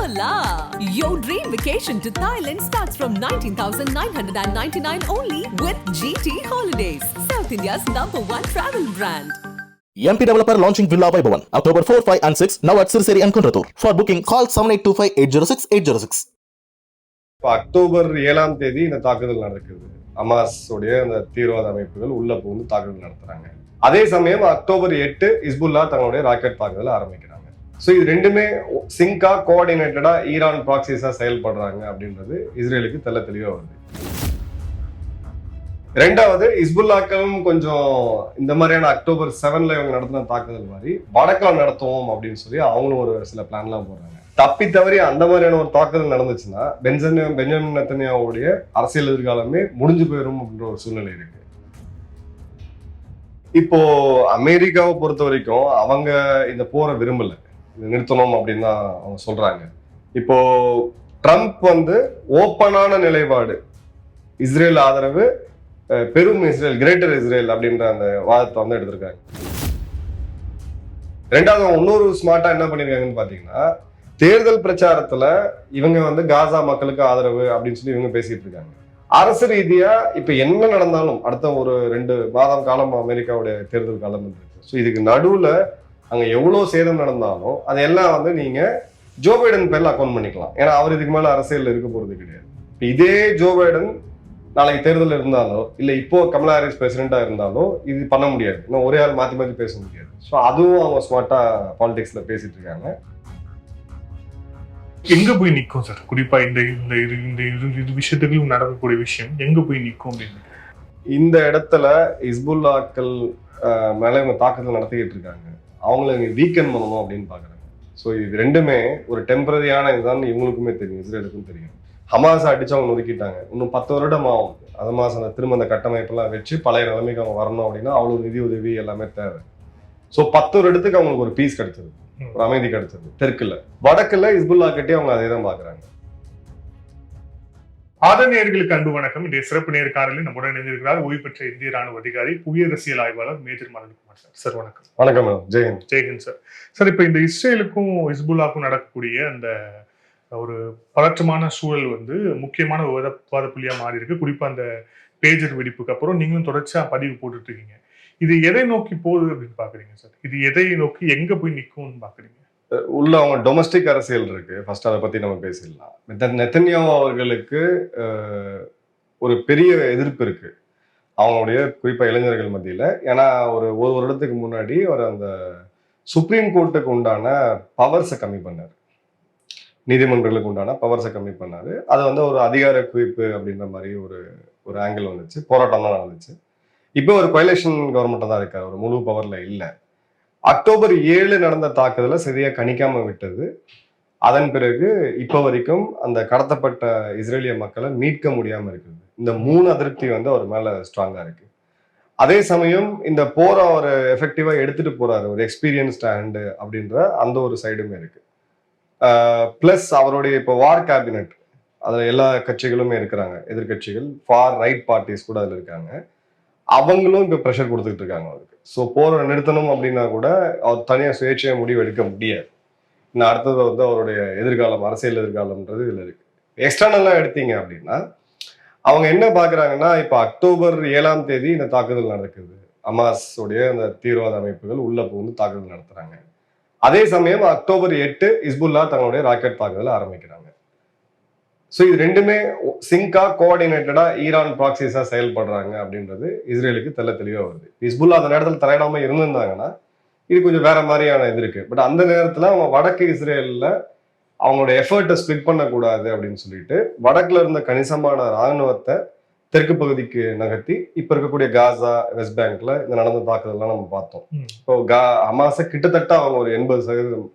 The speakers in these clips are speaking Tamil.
la! Your dream vacation to Thailand starts from 19,999 only with GT Holidays, South India's #1 travel brand. MP Developer launching Villa Vaibhavan October 4, 5 and 6 now at Sirseri and Kunratur. For booking call 7825-806-806. October 7ஆம் தேதி இந்த தாக்குதல் நடக்குது. ஹமாஸ் உடைய அந்த தீவிரவாத அமைப்புகள் உள்ள புகுந்து தாக்குதல் நடத்துறாங்க. அதே சமயம் அக்டோபர் 8 ஹிஸ்புல்லா தங்களுடைய ராக்கெட் தாக்குதல் ஆரம்பிக்கிறாங்க. ஸோ இது ரெண்டுமே சிங்கா கோஆர்டினேட்டடா ஈரான் ப்ராக்சிஸா செயல்படுறாங்க அப்படின்றது இஸ்ரேலுக்கு தெளிவா வருது. ரெண்டாவது, ஹிஸ்புல்லாக்களும் கொஞ்சம் இந்த மாதிரியான அக்டோபர் 7 இவங்க நடத்தின தாக்குதல் மாதிரி வடக்கில் நடத்துவோம் அப்படின்னு சொல்லி அவங்களும் ஒரு சில பிளான்லாம் போடுறாங்க. தப்பி தவறி அந்த மாதிரியான ஒரு தாக்குதல் நடந்துச்சுன்னா பெஞ்சமின் நெத்தன்யாவுடைய அரசியல் எதிர்காலமே முடிஞ்சு போயிடும் அப்படின்ற ஒரு சூழ்நிலை இருக்கு. இப்போ அமெரிக்காவை பொறுத்த வரைக்கும் அவங்க இந்த போரை விரும்பல, நிறுத்தணும் அப்படின்னு தான் அவங்க சொல்றாங்க. இப்போ ட்ரம்ப் ஓப்பனான நிலைப்பாடு, இஸ்ரேல் ஆதரவு, பெரும் இஸ்ரேல், கிரேட்டர் இஸ்ரேல் அப்படின்ற அந்த வாதத்தை எடுத்திருக்காங்க. ரெண்டாவது, இன்னொரு ஸ்மார்ட்டா என்ன பண்ணிருக்காங்கன்னு பாத்தீங்கன்னா, தேர்தல் பிரச்சாரத்துல இவங்க காசா மக்களுக்கு ஆதரவு அப்படின்னு சொல்லி இவங்க பேசிட்டு இருக்காங்க. அரசு ரீதியா இப்ப என்ன நடந்தாலும் அடுத்த ஒரு 2 மாதம் காலம் அமெரிக்காவுடைய தேர்தல் காலம் இருக்கு. ஸோ இதுக்கு நடுவுல அங்க எவ்வளவு சேதம் நடந்தாலும் அதையெல்லாம் நீங்க ஜோ பைடன் பேர்ல அக்கௌண்ட் பண்ணிக்கலாம். ஏன்னா அவர் இதுக்கு மேல அரசியல் இருக்க போறது கிடையாது. இதே ஜோ பைடன் நாளைக்கு தேர்தல் இருந்தாலோ இல்ல இப்போ கமலா ஹாரிஸ் பிரசிடென்டா இருந்தாலோ இது பண்ண முடியாது. இன்னும் ஒரே ஆள் மாத்தி மாத்தி பேச முடியாது. ஸோ அதுவும் அவங்க ஸ்மார்ட்டா பாலிடிக்ஸ்ல பேசிட்டு இருக்காங்க. எங்க போய் நிற்கும் சார்? குறிப்பா இந்த விஷயத்துக்கு நடக்கக்கூடிய விஷயம் எங்க போய் நிற்கும் அப்படின்னு இந்த இடத்துல ஹிஸ்புல்லாக்கள் மேல இவங்க தாக்குதல் நடத்திக்கிட்டு இருக்காங்க. அவங்கள வீக்கெண்ட் பண்ணணும் அப்படின்னு பாக்குறாங்க. ஸோ இது ரெண்டுமே ஒரு டெம்பரரியான இதுதான் இவங்களுக்குமே தெரியும், இஸ்ரேலுக்கும் தெரியும். ஹமாஸ் அடிச்சு அவங்க ஒதுக்கிட்டாங்க. இன்னும் 10 வருடம் ஆகும் ஹமாஸ் திரும்ப அந்த கட்டமைப்பெல்லாம் வச்சு பழைய நிலைமைக்கு அவங்க வரணும் அப்படின்னா அவ்வளவு நிதி உதவி எல்லாமே தேவை. ஸோ 10 வருடத்துக்கு அவங்களுக்கு ஒரு பீஸ் கிடைச்சது, ஒரு அமைதி கிடைச்சது. தெற்குல, வடக்குல ஹிஸ்புல்லா கட்டி அவங்க அதே தான் பாக்குறாங்க. ஆதரணியர்களுக்கு அன்பு வணக்கம். இன்றைய சிறப்பு நேர்காணலில் நம்முடன் இணைந்திருக்கிறார் ஓய்வு பெற்ற இந்திய ராணுவ அதிகாரி, புவியரசியல் ஆய்வாளர் மேஜர் மலன்குமார் சார். சார் வணக்கம். வணக்கம் madam. Jai Hind. Jai Hind sir. Sir, இப்ப இந்த இஸ்ரேலுக்கும் ஹிஸ்புல்லாக்கும் நடக்கக்கூடிய அந்த ஒரு பதற்றமான சூழல் முக்கியமான விவாத புள்ளியா மாறி இருக்கு. குறிப்பா அந்த பேஜர் வெடிப்புக்கு அப்புறம் நீங்களும் தொடர்ச்சியா பதிவு போட்டுட்டு இருக்கீங்க. இது எதை நோக்கி போகுது அப்படின்னு பாக்குறீங்க சார்? இது எதை நோக்கி எங்க போய் நிற்கும்னு பாக்குறீங்க? உள்ள அவங்க டொமஸ்டிக் அரசியல் இருக்கு. ஃபர்ஸ்ட் அதை பத்தி நம்ம பேசிடலாம். நெத்தன்யாஹூ அவர்களுக்கு ஒரு பெரிய எதிர்ப்பு இருக்கு அவங்களுடைய குறிப்பா இளைஞர்கள் மத்தியில. ஏன்னா ஒரு வருடத்துக்கு முன்னாடி அவர் அந்த சுப்ரீம் கோர்ட்டுக்கு உண்டான பவர்ஸை கம்மி பண்ணாரு, நீதிமன்றங்களுக்கு உண்டான பவர்ஸை கம்மி பண்ணாரு. அது ஒரு அதிகார குவிப்பு அப்படின்ற மாதிரி ஒரு ஆங்கிள் வந்துச்சு. போராட்டம் தான் நடந்துச்சு. இப்போ ஒரு கொயலேஷன் கவர்மெண்ட் தான் இருக்காரு, ஒரு முழு பவர்ல இல்ல. அக்டோபர் 7 நடந்த தாக்குதலை சரியா கணிக்காம விட்டது. அதன் பிறகு இப்ப வரைக்கும் அந்த கடத்தப்பட்ட இஸ்ரேலிய மக்களை மீட்க முடியாம இருக்குது. இந்த 3 அதிருப்தி அவர் மேல ஸ்ட்ராங்கா இருக்கு. அதே சமயம் இந்த போரை அவர் எஃபெக்டிவா எடுத்துட்டு போறாரு, ஒரு எக்ஸ்பீரியன்ஸ்ட் ஹேண்ட் அப்படின்ற அந்த ஒரு சைடுமே இருக்கு. பிளஸ் அவருடைய இப்போ வார் கேபினட், அதுல எல்லா கட்சிகளுமே இருக்கிறாங்க, எதிர்கட்சிகள், ஃபார் ரைட் பார்ட்டிஸ் கூட அதுல இருக்காங்க. அவங்களும் இப்ப ப்ரெஷர் கொடுத்துட்டு இருக்காங்க அவருக்கு. ஸோ போரை நிறுத்தணும் அப்படின்னா கூட அவர் தனியா சுயேட்சையா முடிவு எடுக்க முடியாது. இன்னும் அடுத்தது அவருடைய எதிர்காலம், அரசியல் எதிர்காலம்ன்றது இதுல இருக்கு. எக்ஸ்டர்னலா எடுத்தீங்க அப்படின்னா அவங்க என்ன பாக்குறாங்கன்னா, இப்ப அக்டோபர் 7ஆம் தேதி இந்த தாக்குதல் நடக்குது. ஹமாஸ் உடைய அந்த தீவிரவாத அமைப்புகள் உள்ள புகுந்து தாக்குதல் நடத்துறாங்க. அதே சமயம் அக்டோபர் 8 ஹிஸ்புல்லா தங்களுடைய ராக்கெட் தாக்குதலை ஆரம்பிக்கிறாங்க. ஸோ இது ரெண்டுமே சிங்கா கோஆர்டினேட்டடா ஈரான் ப்ராக்சிஸா செயல்படுறாங்க அப்படின்றது இஸ்ரேலுக்கு தெளிவா வருது. ஹிஸ்புல்லா அந்த நேரத்தில் தலையிடாம இருந்திருந்தாங்கன்னா இது கொஞ்சம் வேற மாதிரியான இது இருக்கு. பட் அந்த நேரத்துல அவங்க வடக்கு இஸ்ரேல்ல அவங்களோட எஃபர்ட்டை ஸ்பிளிட் பண்ணக்கூடாது அப்படின்னு சொல்லிட்டு வடக்குல இருந்த கணிசமான இராணுவத்தை தெற்கு பகுதிக்கு நகர்த்தி இப்ப இருக்கக்கூடிய காசா, வெஸ்ட் பேங்க்ல இந்த நடந்த தாக்குதல்லாம் நம்ம பார்த்தோம். இப்போ ஹமாஸை கிட்டத்தட்ட அவங்க ஒரு 80%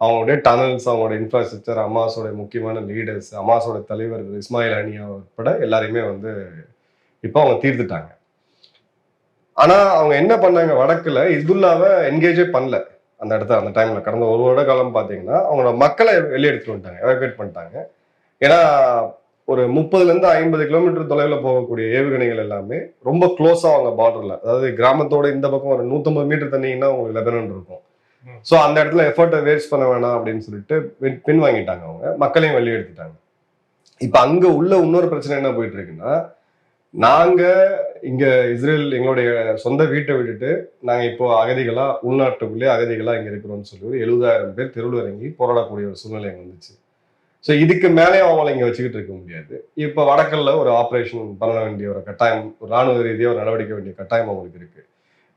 அவங்களுடைய டனல்ஸ், அவங்களோட இன்ஃப்ராஸ்ட்ரக்சர், ஹமாஸோட முக்கியமான லீடர்ஸ், ஹமாஸோட தலைவர் இஸ்மாயில் ஹனியா உட்பட எல்லாரையுமே இப்போ அவங்க தீர்த்துட்டாங்க. ஆனா அவங்க என்ன பண்ணாங்க, வடக்குல ஹிஸ்புல்லாவை என்கேஜே பண்ணல அந்த இடத்துல. அந்த டைம்ல கடந்த ஒரு வருட காலம் பாத்தீங்கன்னா அவங்களோட மக்களை வெளியே எடுத்துட்டு வந்துட்டாங்க, எவாக்குவேட் பண்ணிட்டாங்க. ஏன்னா ஒரு 30-50 கிலோமீட்டர் தொலைவில் போகக்கூடிய ஏவுகணைகள் எல்லாமே ரொம்ப க்ளோஸா அவங்க பார்டர்ல, அதாவது கிராமத்தோட இந்த பக்கம் ஒரு 150 மீட்டர் தண்ணீங்கன்னா உங்களுக்கு லெபனான் இருக்கும். ஸோ அந்த இடத்துல எஃபர்ட்டை வேஸ்ட் பண்ண வேணாம் அப்படின்னு சொல்லிட்டு பின் வாங்கிட்டாங்க, அவங்க மக்களையும் வெளியே எடுத்துட்டாங்க. இப்ப அங்க உள்ள இன்னொரு பிரச்சனை என்ன போயிட்டு இருக்குன்னா, நாங்க இங்க இஸ்ரேல் எங்களுடைய சொந்த வீட்டை விட்டுட்டு நாங்க இப்போ அகதிகளா உள்நாட்டுக்குள்ளே அகதிகளா இங்க இருக்கிறோம்னு சொல்லி ஒரு 70,000 பேர் தெருவில் இறங்கி போராடக்கூடிய ஒரு சூழ்நிலை வந்துச்சு. ஸோ இதுக்கு மேலே அவங்களை இங்க வச்சுக்கிட்டு இருக்க முடியாது. இப்ப வடக்கல்ல ஒரு ஆபரேஷன் பண்ண வேண்டிய ஒரு கட்டாயம், ஒரு ராணுவ ரீதியாக ஒரு நடவடிக்கை வேண்டிய கட்டாயம் அவங்களுக்கு இருக்கு.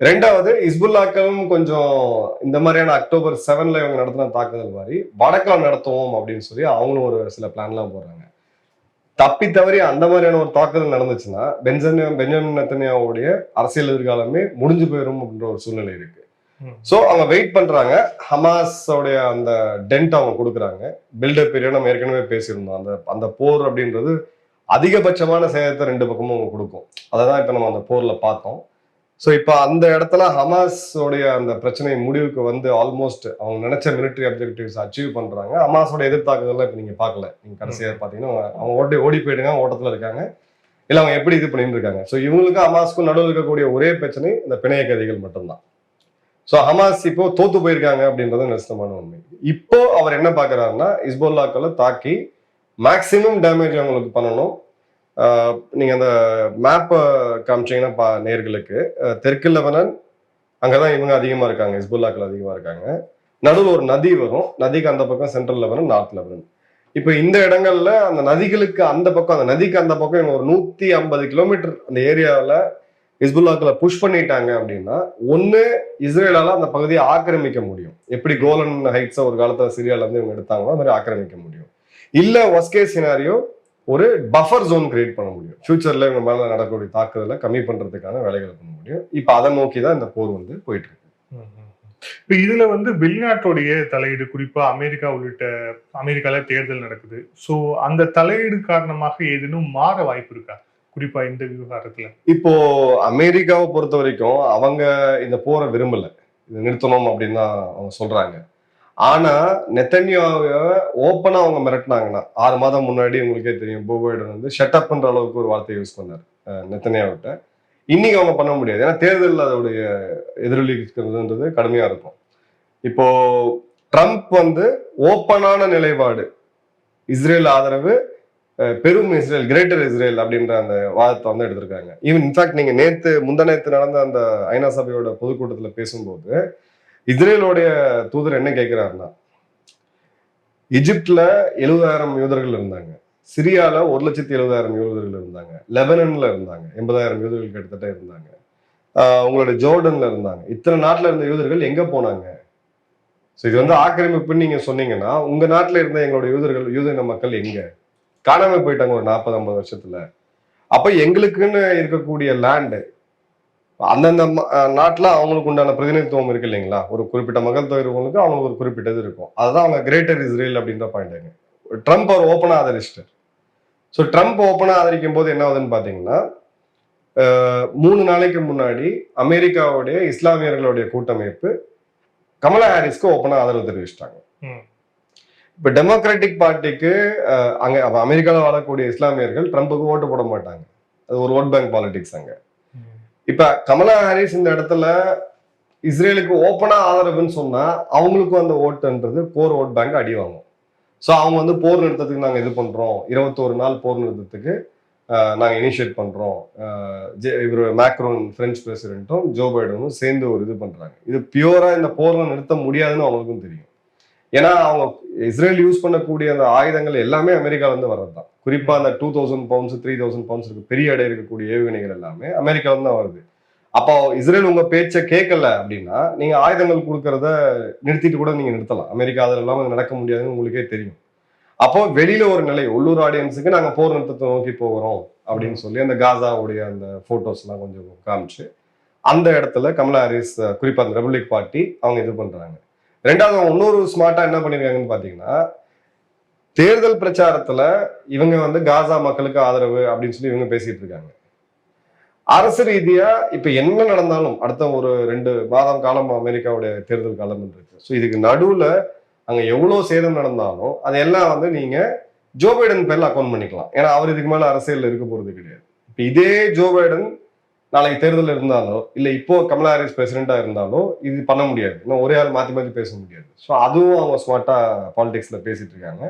ரெண்டாவது, இஸ்புல்லாக்களும் கொஞ்சம் இந்த மாதிரியான அக்டோபர் 7 இவங்க நடத்தின தாக்குதல் மாதிரி வடக்கில் நடத்துவோம் அப்படின்னு சொல்லி அவங்களும் ஒரு சில பிளான்லாம் போடுறாங்க. தப்பி தவறி அந்த மாதிரியான ஒரு தாக்குதல் நடந்துச்சுன்னா பெஞ்சமின் நெத்தன்யாவுடைய அரசியல் எதிர்காலமே முடிஞ்சு போயிடும் அப்படின்ற ஒரு சூழ்நிலை இருக்கு. சோ அவங்க வெயிட் பண்றாங்க. ஹமாஸோடைய அந்த டென்ட் அவங்க கொடுக்குறாங்க. பில்டப் பீரியட் நம்ம ஏற்கனவே பேசியிருந்தோம். அந்த போர் அப்படின்றது அதிகபட்சமான சேதத்தை ரெண்டு பக்கமும் அவங்க கொடுக்கும். அதான் இப்ப நம்ம அந்த போர்ல பார்த்தோம். ஸோ இப்போ அந்த இடத்துல ஹமாஸோடைய அந்த பிரச்சனை முடிவுக்கு வந்து ஆல்மோஸ்ட் அவங்க நினைச்ச மிலிட்டரி அப்ஜெக்டிவ்ஸ் அச்சீவ் பண்றாங்க. ஹமாஸோட எதிர்த்தாக்குதெல்லாம் இப்போ நீங்க பார்க்கல. நீங்க கடைசியாக பார்த்தீங்கன்னா அவங்க ஓடி போயிடுங்க, ஓட்டத்தில் இருக்காங்க, இல்லை அவங்க எப்படி இது பண்ணிட்டு இருக்காங்க. ஸோ இவங்களுக்கும் ஹமாஸுக்கும் நடுவில் இருக்கக்கூடிய ஒரே பிரச்சனை இந்த பிணைய கைதிகள் மட்டும்தான். ஸோ ஹமாஸ் இப்போ தோத்து போயிருக்காங்க அப்படின்றது நிச்சயமான உண்மை. இப்போ அவர் என்ன பார்க்குறாருன்னா, இஸ்புல்லாக்களை தாக்கி மேக்சிமம் டேமேஜ் அவங்களுக்கு பண்ணணும். நீங்க அந்த மேப்பை காமிச்சீங்கன்னா நேர்களுக்கு தெற்கு லெபனான் அங்கதான் இவங்க அதிகமா இருக்காங்க, இஸ்புல்லாக்கள் அதிகமா இருக்காங்க. நடுவில் ஒரு நதி வரும், நதிக்கு அந்த பக்கம் சென்ட்ரல் லெபனான், நார்த் லெபனான். இப்ப இந்த இடங்கள்ல அந்த நதிகளுக்கு அந்த பக்கம், அந்த நதிக்கு அந்த பக்கம் இவங்க ஒரு 150 கிலோமீட்டர் அந்த ஏரியாவில் இஸ்புல்லாக்களை புஷ் பண்ணிட்டாங்க அப்படின்னா, ஒண்ணு இஸ்ரேலால அந்த பகுதியை ஆக்கிரமிக்க முடியும். எப்படி கோலன் ஹைட்ஸை ஒரு காலத்துல சிரியால இருந்து இவங்க எடுத்தாங்களோ அது மாதிரி ஆக்கிரமிக்க முடியும். இல்ல ஒஸ்கே சினாரியோ ஒரு பஃபர் ஜோன் கிரியேட் பண்ண முடியும். ஃபியூச்சர்ல இவங்க மேல நடக்கக்கூடிய தாக்குதலை கம்மி பண்றதுக்கான வேலைகளை பண்ண முடியும். இப்ப அதை நோக்கிதான் இந்த போர் வந்து போயிட்டு இருக்கு. இப்ப இதுல வந்து வெளிநாட்டுடைய தலையீடு, குறிப்பா அமெரிக்கா உள்ளிட்ட அமெரிக்கால தேர்தல் நடக்குது. சோ அந்த தலையீடு காரணமாக ஏதேனும் மாற வாய்ப்பு இருக்கா, குறிப்பா இந்த விவகாரத்துல? இப்போ அமெரிக்காவை பொறுத்த வரைக்கும் அவங்க இந்த போரை விரும்பல, இதை நிறுத்தணும் அப்படின்னு தான் அவங்க சொல்றாங்க. ஆனா நெத்தன்யாவை ஓப்பனா அவங்க மிரட்டினாங்கன்னா, 6 மாதம் முன்னாடி உங்களுக்கே தெரியும், ஜோ பைடன் வந்து ஷட் அப் பண்ற அளவுக்கு ஒரு வார்த்தை யூஸ் பண்ணார் நெத்தன்யாவிட்ட. இன்னைக்கு அவங்க பண்ண முடியாது, ஏன்னா தேர்தலில் அதோடைய எதிரொலிக்கிறதுன்றது கடுமையா இருக்கும். இப்போ ட்ரம்ப் வந்து ஓப்பனான நிலைப்பாடு, இஸ்ரேல் ஆதரவு, பெரும் இஸ்ரேல், கிரேட்டர் இஸ்ரேல் அப்படின்ற அந்த வாதத்தை வந்து எடுத்திருக்காங்க. ஈவன் இன்ஃபேக்ட் நீங்க முந்தநேத்து நடந்த அந்த ஐநா சபையோட பொதுக்கூட்டத்தில் பேசும்போது இஸ்ரேலோடைய தூதர் என்ன கேட்கிறாருன்னா, எகிப்துல 70,000 யூதர்கள் இருந்தாங்க, சிரியால 1,70,000 யூதர்கள் இருந்தாங்க, லெபனன்ல இருந்தாங்க 80,000 யூதர்கள் கிட்டத்தட்ட இருந்தாங்க, உங்களோட ஜோர்டன்ல இருந்தாங்க. இத்தனை நாட்டுல இருந்த யூதர்கள் எங்க போனாங்க? இது வந்து ஆக்கிரமிப்புன்னு நீங்க சொன்னீங்கன்னா, உங்க நாட்டுல இருந்த எங்களுடைய யூதர்க மக்கள் எங்க காணாம போயிட்டாங்க ஒரு 40-50 வருஷத்துல. அப்ப எங்களுக்குன்னு இருக்கக்கூடிய லேண்டு அந்தந்த நாட்டுல அவங்களுக்கு உண்டான பிரதிநிதித்துவம் இருக்கு இல்லைங்களா? ஒரு குறிப்பிட்ட மக்கள் தொகை இருக்கவங்களுக்கு அவங்களுக்கு ஒரு குறிப்பிட்டது இருக்கும். அதுதான் அவங்க கிரேட்டர் இஸ்ரேல் அப்படின்ற பாயிண்ட். ட்ரம்ப் அவர் ஓப்பனா ஆதரிச்சிட்டார். ஸோ ட்ரம்ப் ஓப்பனா ஆதரிக்கும் போது என்ன ஆகுதுன்னு பாத்தீங்கன்னா, 3 நாளைக்கு முன்னாடி அமெரிக்காவுடைய இஸ்லாமியர்களுடைய கூட்டமைப்பு கமலா ஹாரிஸ்க்கு ஓப்பனா ஆதரவு தெரிவிச்சிட்டாங்க. இப்ப டெமோக்ராட்டிக் பார்ட்டிக்கு அங்க அமெரிக்காவில் வாழக்கூடிய இஸ்லாமியர்கள் ட்ரம்புக்கு ஓட்டு போட மாட்டாங்க, அது ஒரு ஓட் பேங்க் பாலிடிக்ஸ் அங்க. இப்ப கமலா ஹாரிஸ் இந்த இடத்துல இஸ்ரேலுக்கு ஓப்பனா ஆதரவுன்னு சொன்னா அவங்களுக்கும் அந்த ஓட்டுன்றது போர் ஓட் பேங்க் அடி வாங்கும். ஸோ அவங்க வந்து போர் நிறுத்தத்துக்கு நாங்க இது பண்றோம், 21 நாள் போர் நிறுத்தத்துக்கு நாங்க இனிஷியேட் பண்றோம், இவர் மேக்ரோன் பிரெஞ்சு பிரசிடென்ட்டும் ஜோ பைடனும் சேர்ந்து ஒரு இது பண்றாங்க. இது பியூரா இந்த போர்ல நிறுத்த முடியாதுன்னு அவங்களுக்கும் தெரியும். ஏன்னா அவங்க இஸ்ரேல் யூஸ் பண்ணக்கூடிய அந்த ஆயுதங்கள் எல்லாமே அமெரிக்கால இருந்து வர்றதுதான். குறிப்பா அந்த 2000 பவுண்ட்ஸ் 3000 பவுண்ட்ஸ் இருக்கு பெரிய எடை இருக்கக்கூடிய ஏவுகணைகள் எல்லாமே அமெரிக்கால இருந்து தான் வருது. அப்போ இஸ்ரேல் உங்க பேச்சை கேட்கல அப்படின்னா நீங்க ஆயுதங்கள் கொடுக்கறத நிறுத்திட்டு கூட நீங்க நிறுத்தலாம். அமெரிக்கா அதில் இல்லாம நடக்க முடியாதுன்னு உங்களுக்கே தெரியும். அப்போ வெளியில ஒரு நிலை, உள்ளூர் ஆடியன்ஸுக்கு நாங்க போர் நிறுத்தத்தை நோக்கி போகிறோம் அப்படின்னு சொல்லி அந்த காசாவுடைய அந்த போட்டோஸ் எல்லாம் கொஞ்சம் காமிச்சு அந்த இடத்துல கமலா ஹாரிஸ் குறிப்பா அந்த ரிபப்ளிக் பார்ட்டி அவங்க இது பண்றாங்க. ரெண்டாவது இன்னொரு ஸ்மார்ட்டா என்ன பண்ணிருக்காங்கன்னு பாத்தீங்கன்னா, தேர்தல் பிரச்சாரத்துல இவங்க வந்து காசா மக்களுக்கு ஆதரவு அப்படின்னு சொல்லி இவங்க பேசிட்டு இருக்காங்க. அரசு ரீதியா இப்ப என்ன நடந்தாலும் அடுத்த ஒரு 2 மாதம் காலம் அமெரிக்காவுடைய தேர்தல் காலம் இருக்கு. ஸோ இதுக்கு நடுவுல அங்க எவ்வளவு சேதம் நடந்தாலும் அதெல்லாம் வந்து நீங்க ஜோ பைடன் பேர்ல அக்கௌண்ட் பண்ணிக்கலாம். ஏன்னா அவர் இதுக்கு மேல அரசியல் இருக்க போறது கிடையாது. இப்ப இதே ஜோ பைடன் நாளைக்கு தேர்தல் இருந்தாலோ இல்ல இப்போ கமலா ஹாரிஸ் பிரசிடென்டா இருந்தாலோ இது பண்ண முடியாது. இன்னும் ஒரே ஆள் மாத்தி மாத்தி பேச முடியாது. ஸோ அதுவும் அவங்க ஸ்மார்ட்டா பாலிடிக்ஸ்ல பேசிட்டு இருக்காங்க.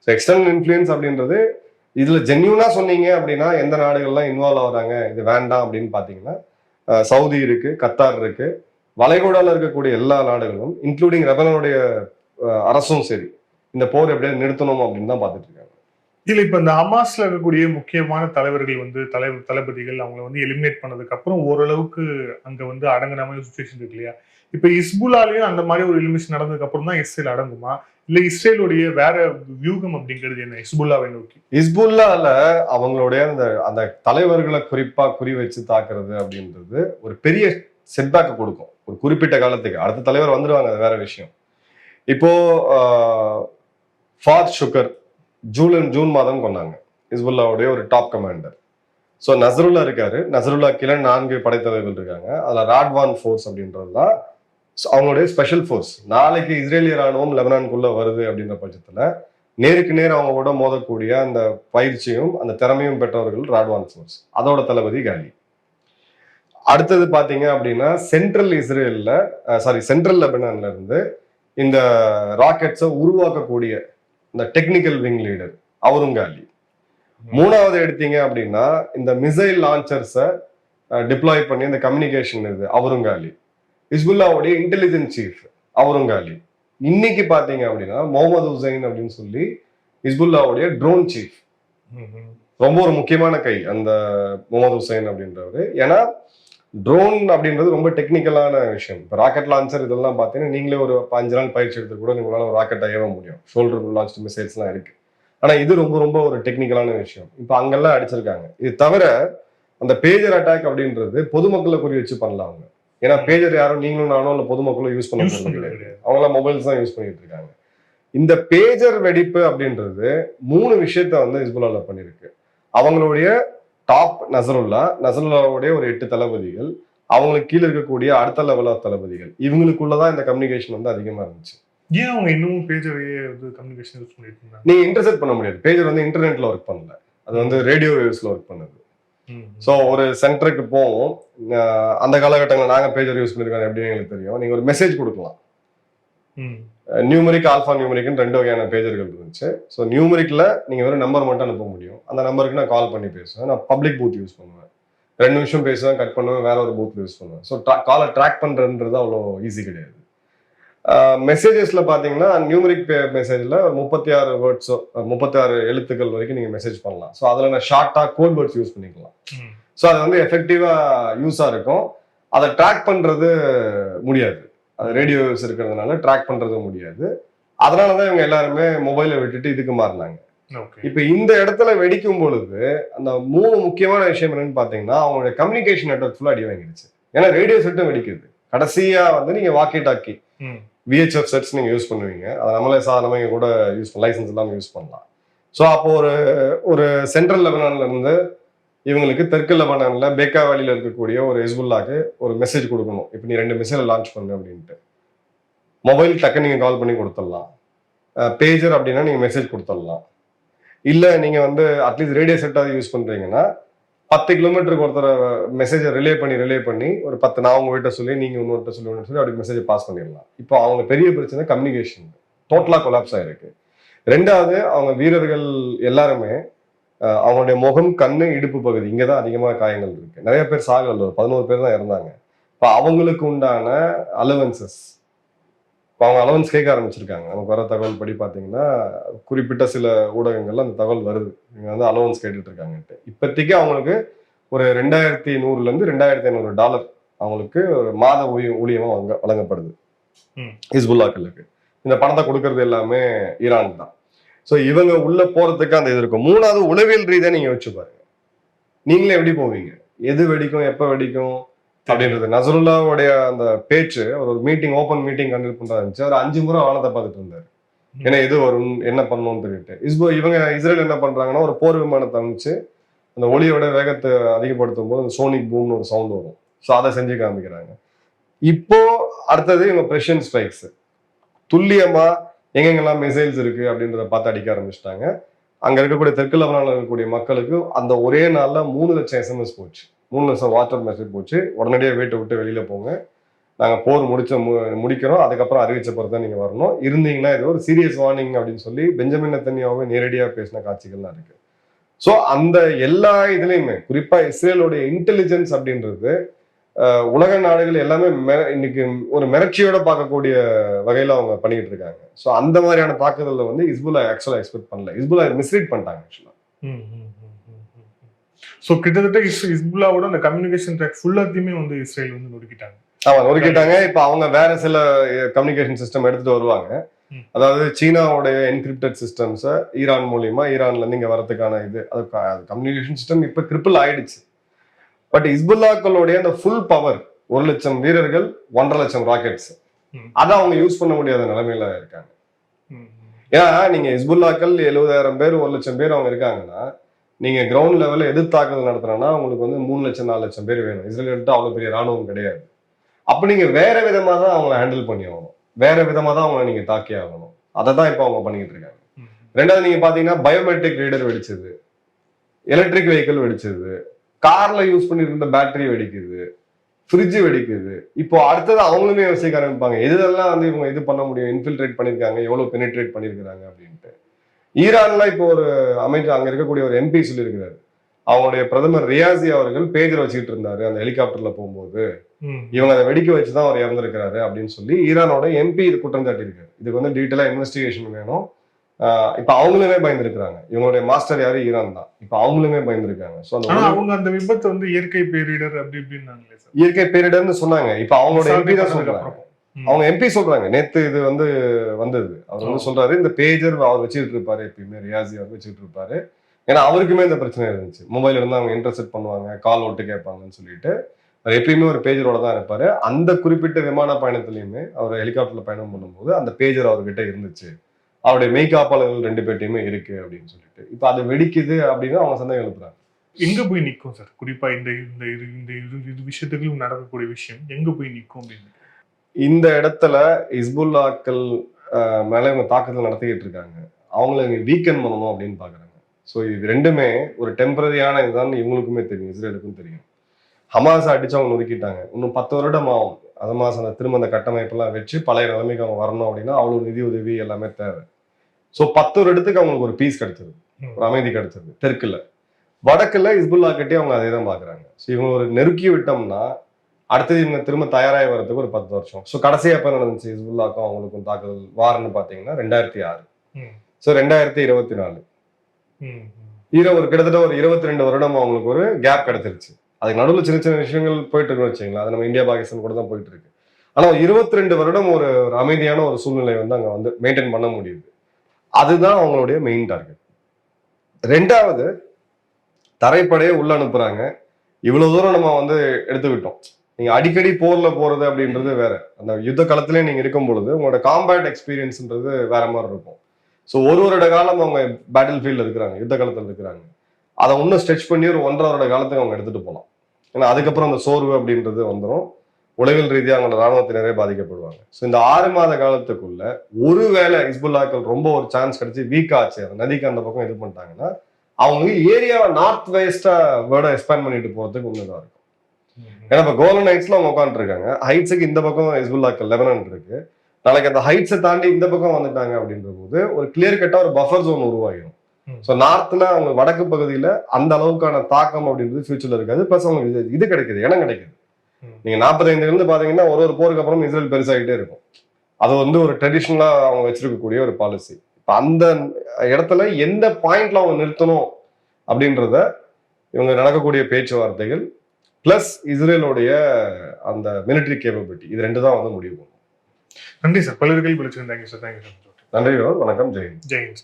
ஸோ எக்ஸ்டர்னல் இன்ஃப்ளூயன்ஸ் அப்படின்றது இதுல ஜென்யூனா சொன்னீங்க அப்படின்னா எந்த நாடுகள்லாம் இன்வால்வ் ஆகுறாங்க இது வேண்டாம் அப்படின்னு பாத்தீங்கன்னா சவுதி இருக்கு, கத்தார் இருக்கு, வளைகுடால இருக்கக்கூடிய எல்லா நாடுகளும் இன்க்ளூடிங் லெபனானுடைய அரசும் சரி இந்த போர் எப்படியாவது நிறுத்தணும் அப்படின்னு தான் பார்த்துட்டு இருக்காங்க. இல்ல இப்ப இந்த ஹமாஸ்ல இருக்கக்கூடிய முக்கியமான தலைவர்கள் வந்து தளபதிகள் அவங்களை வந்து எலிமினேட் பண்ணதுக்கு அப்புறம் ஓரளவுக்கு அங்க வந்து அடங்குற மாதிரி சுச்சுவேஷன் இருக்கு இல்லையா? இப்ப இஸ்புல்லாலையும் அந்த மாதிரி ஒரு எலிமினேஷன் நடந்ததுக்கு அப்புறம் தான் இஸ்ரேல் அடங்குமா, இல்ல இஸ்ரேலுடைய வேற வியூகம் அப்படிங்கிறது என்ன இஸ்புல்லாவை நோக்கி? இஸ்புல்லால அவங்களுடைய அந்த தலைவர்களை குறிப்பா குறி வச்சு தாக்குறது அப்படின்றது ஒரு பெரிய செட்பேக் கொடுக்கும் ஒரு குறிப்பிட்ட காலத்துக்கு. அடுத்த தலைவர் வந்துடுவாங்க, அது வேற விஷயம். இப்போ ஃபாத் ஷுக்கர் ஜூன் மாதம் கொண்டாங்க, இஸ்புல்லாவுடைய ஒரு டாப் கமாண்டர். ஸோ நசருல்லா இருக்காரு, நசருல்லா கீழே 4 படைத்தலைவர்கள் இருக்காங்க. அதுல ராட்வான் ஃபோர்ஸ் அப்படின்றது தான் அவங்களுடைய ஸ்பெஷல் ஃபோர்ஸ். நாளைக்கு இஸ்ரேலிய ராணுவம் லெபனானுக்குள்ள வருது அப்படின்ற பட்சத்துல நேருக்கு நேர் அவங்க கூட மோதக்கூடிய அந்த பயிற்சியும் அந்த திறமையும் பெற்றவர்கள் ராட்வான் ஃபோர்ஸ். அதோட தளபதி காலி. அடுத்தது பாத்தீங்க அப்படின்னா சென்ட்ரல் லெபனான்ல இருந்து இந்த ராக்கெட்ஸை உருவாக்கக்கூடிய இந்த டெக்னிக்கல் விங் லீடர் அவரும் காலி. மூணாவது எடுத்தீங்க அப்படின்னா இந்த மிசைல் லான்ச்சர்ஸை டிப்ளாய் பண்ணி இந்த கம்யூனிகேஷன் இது அவரும் காலி. ஹிஸ்புல்லாவுடைய இன்டெலிஜென்ஸ் சீஃப் அவரும் காலி. இன்னைக்கு பாத்தீங்க அப்படின்னா முகமது ஹுசைன் அப்படின்னு சொல்லி ஹிஸ்புல்லாவுடைய ட்ரோன் சீஃப், ரொம்ப ஒரு முக்கியமான கை அந்த முகமது ஹுசைன் அப்படின்றவர். ஏன்னா ட்ரோன் அப்படின்றது ரொம்ப டெக்னிக்கலான விஷயம். இப்போ ராக்கெட் லான்ச்சர் இதெல்லாம் பார்த்தீங்கன்னா நீங்களே ஒரு 5 நாள் பயிற்சி எடுத்து கூட உங்களால் ஒரு ராக்கெட்டை ஏவ முடியும். ஷோல்டர் லான்ச் மிசைல்ஸ்லாம் இருக்கு. ஆனால் இது ரொம்ப ரொம்ப ஒரு டெக்னிக்கலான விஷயம். இப்போ அங்கெல்லாம் அடிச்சிருக்காங்க. இது தவிர அந்த பேஜர் அட்டாக் அப்படின்றது பொதுமக்களை குறி வச்சு பண்ணலாம் அவங்க. ஏன்னா பேஜர் யாரும் நீங்களும் நானும் இல்லை பொதுமக்களும் யூஸ் பண்ண முடியாது, அவங்களாம் மொபைல்ஸ் தான் யூஸ் பண்ணிட்டு இருக்காங்க. இந்த பேஜர் வெடிப்பு அப்படின்றது 3 விஷயத்த வந்து ஹிஸ்புல்லால பண்ணிருக்கு. அவங்களுடைய டாப் நசருல்லாவுடைய ஒரு 8 தளபதிகள், அவங்களுக்கு கீழே இருக்கக்கூடிய அடுத்த லெவல் ஆஃப் தளபதிகள், இவங்களுக்குள்ளதான் இந்த கம்யூனிகேஷன் வந்து அதிகமா இருந்துச்சு. ஏன் அவங்க இன்னமும் பேஜரையே வந்து கம்யூனிகேஷன் யூஸ் பண்ணிட்டு இருந்தாங்க? நீங்க இன்டர்செப்ட் பண்ண முடியாது. பேஜர் வந்து இன்டர்நெட்ல ஒர்க் பண்ணல, அது வந்து ரேடியோ வேவ்ஸ்ல ஒர்க் பண்ணுது. ஸோ ஒரு சென்டருக்கு போவோம், அந்த காலகட்டங்களில் நாங்க பேஜர் யூஸ் பண்ணிருக்கோம் எப்படின்னு எங்களுக்கு தெரியும். நீங்க ஒரு மெசேஜ் கொடுக்கலாம். நியூமரிக், ஆல்ஃபா நியூமரிக்னு 2 வகையான பேஜர்கள் இருந்துச்சு. ஸோ நியூமரிக்ல நீங்க வெறும் நம்பர் மட்டும் அனுப்ப முடியும். அந்த நம்பருக்கு நான் கால் பண்ணி பேசுவேன். நான் பப்ளிக் பூத் யூஸ் பண்ணுவேன், 2 நிமிஷம் பேசுவேன், கட் பண்ணுவேன், வேற ஒரு பூத் யூஸ் பண்ணுவேன். ஸோ காலை ட்ராக் பண்றதுன்றது அவ்வளோ ஈஸி கிடையாது. மெசேஜஸ்ல பாத்தீங்கன்னா நியூமரிக் மெசேஜ்ல 36 வேர்ட்ஸோ 36 எழுத்துக்கள் வரைக்கும் நீங்க மெசேஜ் பண்ணலாம். ஸோ அதுல நான் ஷார்ட்டா கோட் வேர்ட்ஸ் யூஸ் பண்ணிக்கலாம். ஸோ அது வந்து எஃபெக்டிவா யூஸா இருக்கும். அதை ட்ராக் பண்றது முடியாது, அது ரேடியோ வேவ்ஸ் இருக்கிறதுனால ட்ராக் பண்றது முடியாது. அதனாலதான் இவங்க எல்லாருமே மொபைலை விட்டுட்டு இதுக்கு மாறினாங்க. இப்ப இந்த இடத்துல வெடிக்கும் பொழுது அந்த 3 முக்கியமான விஷயம் என்னன்னு பாத்தீங்கன்னா அவங்களுடைய கம்யூனிகேஷன் நெட்வொர்க் ஃபுல்லா அடி வாங்கிடுச்சு. ஏன்னா ரேடியோ செட்டும் வெடிக்குது. கடைசியா வந்து நீங்க வாக்கி டாக்கி VHF செட்ஸ் நீங்க யூஸ் பண்ணுவீங்க, அதை நம்மளே சாதாரணமா இங்க கூட யூஸ் பண்ண லைசன்ஸ் இல்லாம யூஸ் பண்ணலாம். ஸோ அப்போ ஒரு சென்ட்ரல் லெபனான்ல இருந்து இவங்களுக்கு தெற்கு லெபனான்ல பேக்கா வேலியில இருக்கக்கூடிய ஒரு ஹிஸ்புல்லாக்கு ஒரு மெசேஜ் கொடுக்கணும். இப்போ நீ 2 மிசைலை லான்ச் பண்ணு அப்படின்ட்டு மொபைல் டக்கு நீங்க கால் பண்ணி கொடுத்துடலாம். பேஜர் அப்படின்னா நீங்க மெசேஜ் கொடுத்துடலாம். இல்ல நீங்க வந்து அட்லீஸ்ட் ரேடியோ செட்டாவது யூஸ் பண்றீங்கன்னா 10 கிலோமீட்டருக்கு ஒருத்தர மெசேஜை ரிலே பண்ணி ஒரு 10 நான் உங்க வீட்டை சொல்லி நீங்க இன்னொருத்த சொல்லி அப்படி மெசேஜை பாஸ் பண்ணிடலாம். இப்போ அவங்க பெரிய பிரச்சனை கம்யூனிகேஷன் டோட்டலா கொலாப்ஸ் ஆயிருக்கு. 2வது அவங்க வீரர்கள் எல்லாருமே அவங்களுடைய முகம், கண்ணு, இடுப்பு பகுதி இங்கதான் அதிகமா காயங்கள் இருக்கு. நிறைய பேர் சாகல, 11 பேர் தான் இறந்தாங்க. இப்போ அவங்களுக்கு உண்டான அலவன்சஸ் இப்போ அவங்க அலவன்ஸ் கேட்க ஆரம்பிச்சிருக்காங்க. நமக்கு வர தகவல் படி பார்த்தீங்கன்னா குறிப்பிட்ட சில ஊடகங்கள்ல அந்த தகவல் வருது, இவங்க வந்து அலவன்ஸ் கேட்டுட்டு இருக்காங்கன்ட்டு. இப்போதைக்கு அவங்களுக்கு ஒரு $2100 to $2500 அவங்களுக்கு ஒரு மாத ஊழியமா வழங்கப்படுது ஹிஸ்புல்லாக்களுக்கு. இந்த பணத்தை கொடுக்கறது எல்லாமே ஈரான் தான். ஸோ இவங்க உள்ள போறதுக்கு அந்த இது இருக்கும். 3வது உளவியல் ரீதியா நீங்க யோசிச்சு பாருங்க, நீங்களே எப்படி போவீங்க, எது வெடிக்கும், எப்ப வெடிக்கும் அப்படின்றது. நசருல்லாவுடைய அந்த பேச்சு, ஒரு மீட்டிங், ஓப்பன் மீட்டிங் கண்டக்ட் பண்றா இருந்துச்சு. அவர் 5 முறை வானத்தை பார்த்துட்டு இருந்தாரு. ஏன்னா எது வரும் என்ன பண்ணணும்னு தெரிவிட்டு. இவங்க இஸ்ரேல் என்ன பண்றாங்கன்னா ஒரு போர் விமானத்தை அனுப்பிச்சு அந்த ஒளியோட வேகத்தை அதிகப்படுத்தும் போது அந்த சோனிக் பூம்னு ஒரு சவுண்ட் வரும். ஸோ அதை செஞ்சு காமிக்கிறாங்க. இப்போ அடுத்தது இவங்க பிரஷன் ஸ்ட்ரைக்ஸ் துல்லியமா எங்கெங்கெல்லாம் மிசைல்ஸ் இருக்கு அப்படின்றத பார்த்து அடிக்க ஆரம்பிச்சிட்டாங்க. அங்க இருக்கக்கூடிய தெற்கு லெபனான்ல இருக்கக்கூடிய மக்களுக்கு அந்த ஒரே நாள்ல 3 லட்சம் SMS போச்சு. 3 நிமிஷம் வாட்ஸ்அப் மெசேஜ் போச்சு, உடனடியாக வீட்டை விட்டு வெளியில போங்க, நாங்கள் போர் முடிக்கிறோம், அதுக்கப்புறம் அறிவிச்ச பிறகு தான் நீங்கள் வரணும், இருந்தீங்கன்னா இது ஒரு சீரியஸ் வார்னிங் அப்படின்னு சொல்லி பெஞ்சமின் நெத்தன்யாஹூவே நேரடியாக பேசின காட்சிகள்லாம் இருக்கு. ஸோ அந்த எல்லா இதுலையுமே குறிப்பா இஸ்ரேலோடைய இன்டெலிஜென்ஸ் அப்படின்றது உலக நாடுகள் எல்லாமே இன்னைக்கு ஒரு மிரட்சியோட பார்க்கக்கூடிய வகையில அவங்க பண்ணிட்டு இருக்காங்க. ஸோ அந்த மாதிரியான தாக்குதலில் வந்து ஹிஸ்புல்லா ஆக்சுவலா எக்ஸ்பெக்ட் பண்ணல, ஹிஸ்புல்லா மிஸ்ரீட் பண்ணிட்டாங்க ஆக்சுவலா. ஸோ கிட்டத்தட்ட ஹிஸ்புல்லாவோட அந்த கம்யூனிகேஷன் ட்ராக் ஃபுல்லாத்தையுமே வந்து இஸ்ரேல் வந்து நொறுக்கிட்டாங்க. ஆமா நொறுக்கிட்டாங்க. இப்போ அவங்க வேற சில கம்யூனிகேஷன் சிஸ்டம் எடுத்துட்டு வருவாங்க. அதாவது சீனாவுடைய என்கிரிப்டட் சிஸ்டம்ஸை ஈரான் மூலியமா ஈரான்ல இருந்து இங்க வரதுக்கான இது கம்யூனிகேஷன் சிஸ்டம் இப்ப கிரிப்பிள் ஆயிடுச்சு. பட் ஹிஸ்புல்லாக்களுடைய அந்த ஃபுல் பவர் 1,00,000 வீரர்கள் 1.5 லட்சம் ராக்கெட்ஸ் அதை அவங்க யூஸ் பண்ண முடியாத நிலைமையில இருக்காங்க. ஏன்னா நீங்க ஹிஸ்புல்லாக்கள் 70,000 பேர் 1,00,000 பேர் அவங்க இருக்காங்கன்னா நீங்க கிரவுண்ட் லெவல்ல எதிர்த்தாக்குதல் நடத்துறோம்னா உங்களுக்கு வந்து 3 லட்சம் 4 லட்சம் பேர் வேணும். இஸ்ரேல் அவ்வளவு பெரிய ராணுவம் கிடையாது. அப்ப நீங்க வேற விதமா தான் அவங்களை ஹேண்டில் பண்ணி ஆகணும், வேற விதமா தான் அவங்களை நீங்க தாக்கி ஆகணும். அதை தான் இப்போ அவங்க பண்ணிட்டு இருக்காங்க. ரெண்டாவது நீங்க பாத்தீங்கன்னா பயோமெட்ரிக் ரீடர் வெடிச்சது, எலக்ட்ரிக் வெஹிக்கிள் வெடிச்சது, கார்ல யூஸ் பண்ணிட்டு இருந்த பேட்டரி வெடிக்குது, ஃப்ரிட்ஜ் வெடிக்குது. இப்போ அடுத்தது அவங்களுமே யோசிக்க ஆரம்பிப்பாங்க, எதெல்லாம் வந்து இவங்க இது பண்ண முடியும், இன்ஃபில்ட்ரேட் பண்ணிருக்காங்க, எவ்வளவு பெனிட்ரேட் பண்ணிருக்காங்க அப்படின்ட்டு. ஈரான்ல இப்போ ஒரு அமைச்சர் அங்க இருக்கக்கூடிய ஒரு எம்பி சொல்லியிருக்கிறாரு, அவங்களுடைய பிரதமர் ரியாசி அவர்கள் பேஜர் வச்சுக்கிட்டு இருந்தாரு அந்த ஹெலிகாப்டர்ல போகும்போது, இவங்க அதை வெடிக்க வச்சுதான் அவர் இறந்திருக்கிறாரு அப்படின்னு சொல்லி ஈரானோட எம்பி இது குற்றம் சாட்டியிருக்காரு. இதுக்கு வந்து டீட்டெயிலா இன்வெஸ்டிகேஷன் வேணும். இப்ப அவங்களுமே பயந்துருக்காங்க. இவங்களுடைய மாஸ்டர் யாரு ஈரான் தான். இப்ப அவங்களுமே பயந்துருக்காங்க. அவங்க அந்த விபத்து வந்து இயற்கை பேரிடர் அப்படி இப்படின்னாங்களே, இயற்கை பேரிடர்னு சொன்னாங்க. இப்ப அவங்களோட எம்பி தான் சொல்றாங்க. அவங்க எம்பி சொல்றாங்க, நேத்து இது வந்து வந்தது, அவர் வந்து சொல்றாரு இந்த பேஜர் அவர் வச்சுட்டு இருப்பாரு, எப்பயுமே ரியாசி அவர் வச்சுட்டு இருப்பாரு. ஏன்னா அவருக்குமே இந்த பிரச்சனை இருந்துச்சு, மொபைல் இருந்து அவங்க இன்டர்செப்ட் பண்ணுவாங்க, கால் ஓட்டு கேட்பாங்கன்னு சொல்லிட்டு அவர் எப்பயுமே ஒரு பேஜரோட தான் இருப்பாரு. அந்த குறிப்பிட்ட விமான பயணத்திலையுமே அவர் ஹெலிகாப்டர்ல பயணம் பண்ணும்போது அந்த பேஜர் அவர்கிட்ட இருந்துச்சு, அவருடைய மெய்காப்பாளர்கள் 2 பேர்ட்டையுமே இருக்கு அப்படின்னு சொல்லிட்டு. இப்ப அது வெடிக்குது அப்படின்னு அவங்க சந்தேகம் எழுப்புறாங்க. எங்க போய் நிற்கும் சார்? குறிப்பா இந்த விஷயத்துக்கு நடக்கக்கூடிய விஷயம் எங்க போய் நிற்கும் அப்படின்னு இந்த இடத்துல ஹிஸ்புல்லாக்கள் மேல இவங்க தாக்குதல் நடத்திக்கிட்டு இருக்காங்க, அவங்கள வீக்கன் பண்ணணும் அப்படின்னு பாக்குறாங்க. ஸோ இது ரெண்டுமே ஒரு டெம்பரரியான இதுதான் இவங்களுக்குமே தெரியும், இஸ்ரேலுக்கும் தெரியும். ஹமாஸ் அடிச்சு அவங்க நொறுக்கிட்டாங்க, இன்னும் 10 வருடம் ஆகும் ஹமாஸ் அந்த திரும்ப அந்த கட்டமைப்பெல்லாம் வச்சு பழைய நிலைமைக்கு அவங்க வரணும் அப்படின்னா அவ்வளவு நிதி உதவி எல்லாமே தேவை. ஸோ 10 வருடத்துக்கு அவங்களுக்கு ஒரு பீஸ் கிடைச்சது, ஒரு அமைதி கிடைச்சது. தெற்குல வடக்குல ஹிஸ்புல்லா கிட்டே அவங்க அதே தான் பாக்குறாங்க. ஸோ இவங்க ஒரு நெருக்கி விட்டோம்னா அடுத்தது இவங்க திரும்ப தயாராகி வர்றதுக்கு ஒரு 10 வருஷம். ஸோ கடைசியா எப்ப நடந்துச்சு ஹிஸ்புல்லாக்கும் அவங்களுக்கும் தாக்குதல் வாரன்னு பாத்தீங்கன்னா 2006. ஸோ 2024 ஒரு கிட்டத்தட்ட ஒரு 22 வருடம் அவங்களுக்கு ஒரு கேப் கிடைச்சிருச்சு. அதுக்கு நடுவில் சின்ன சின்ன விஷயங்கள் போயிட்டு இருக்குன்னு வச்சுங்களா, அது நம்ம இந்தியா பாகிஸ்தான் கூட தான் போயிட்டு இருக்கு. ஆனா 22 வருடம் ஒரு அமைதியான ஒரு சூழ்நிலை வந்து அங்க வந்து மெயின்டைன் பண்ண முடியுது. அதுதான் அவங்களுடைய மெயின் டார்கெட். ரெண்டாவது தரைப்படையே உள்ள அனுப்புறாங்க. இவ்வளவு தூரம் நம்ம வந்து எடுத்துக்கிட்டோம். நீங்க அடிக்கடி போர்ல போறது அப்படின்றது வேற, அந்த யுத்த களத்திலே நீங்க இருக்கும் பொழுது உங்களோட காம்பேட் எக்ஸ்பீரியன்ஸ்ன்றது வேற மாதிரி இருக்கும். ஸோ ஒரு வருட காலம் அவங்க பேட்டில் ஃபீல்ட்ல இருக்கிறாங்க, யுத்த காலத்தில் இருக்கிறாங்க. அதை இன்னும் ஸ்ட்ரெச் பண்ணி ஒரு 1.5 வருட காலத்துக்கு அவங்க எடுத்துட்டு போகலாம். ஏன்னா அதுக்கப்புறம் அந்த சோர்வு அப்படின்றது வந்துடும், உளவியல் ரீதியாக அவங்களோட ராணுவத்தினரே பாதிக்கப்படுவாங்க. ஸோ இந்த 6 மாத காலத்துக்குள்ள ஒருவேளை ஹிஸ்புல்லாக்கள் ரொம்ப ஒரு சான்ஸ் கிடைச்சி வீக் ஆச்சு, அந்த நதிக்கு அந்த பக்கம் இது பண்ணிட்டாங்கன்னா அவங்க ஏரியாவை நார்த் வெஸ்டா வேர்டை எக்ஸ்பேண்ட் பண்ணிட்டு போறதுக்கு உண்மைதான் இருக்கும். ஏன்னா இப்ப கோலன் ஹைட்ஸ்ல அவங்க உட்காந்துருக்காங்க, ஹைட்ஸுக்கு இந்த பக்கம் ஹிஸ்புல்லாக்கள் லெபனான் இருக்கு. நாளைக்கு அந்த ஹைட்ஸை தாண்டி இந்த பக்கம் வந்துட்டாங்க அப்படின்ற போது ஒரு கிளியர் கட்டா ஒரு பஃபர் ஜோன் உருவாகிடும். ஸோ நார்த்ல அவங்க வடக்கு பகுதியில அந்த அளவுக்கான தாக்கம் அப்படின்றது ஃபியூச்சர்ல இருக்காது. பிளஸ் அவங்களுக்கு இது கிடைக்குது, இடம் கிடைக்குது. நீங்க 45 இருந்து பாத்தீங்கன்னா ஒரு போருக்கு அப்புறம் இஸ்ரேல் பெருசாகிட்டே இருக்கும். அது வந்து ஒரு ட்ரெடிஷனலா அவங்க வச்சிருக்கக்கூடிய ஒரு பாலிசி. இப்ப அந்த இடத்துல எந்த பாயிண்ட்ல அவங்க நிறுத்தணும் அப்படின்றத இவங்க நடக்கக்கூடிய பேச்சுவார்த்தைகள் பிளஸ் இஸ்ரேலோடைய அந்த மிலிட்டரி கேப்பபிலிட்டி, இது 2 தான் வந்து முடிவு பண்ணும். நன்றி சார், பலர்கள் விழிச்சிருந்தாங்க சார். Thank you sir. நன்றி, வணக்கம், ஜெயின்.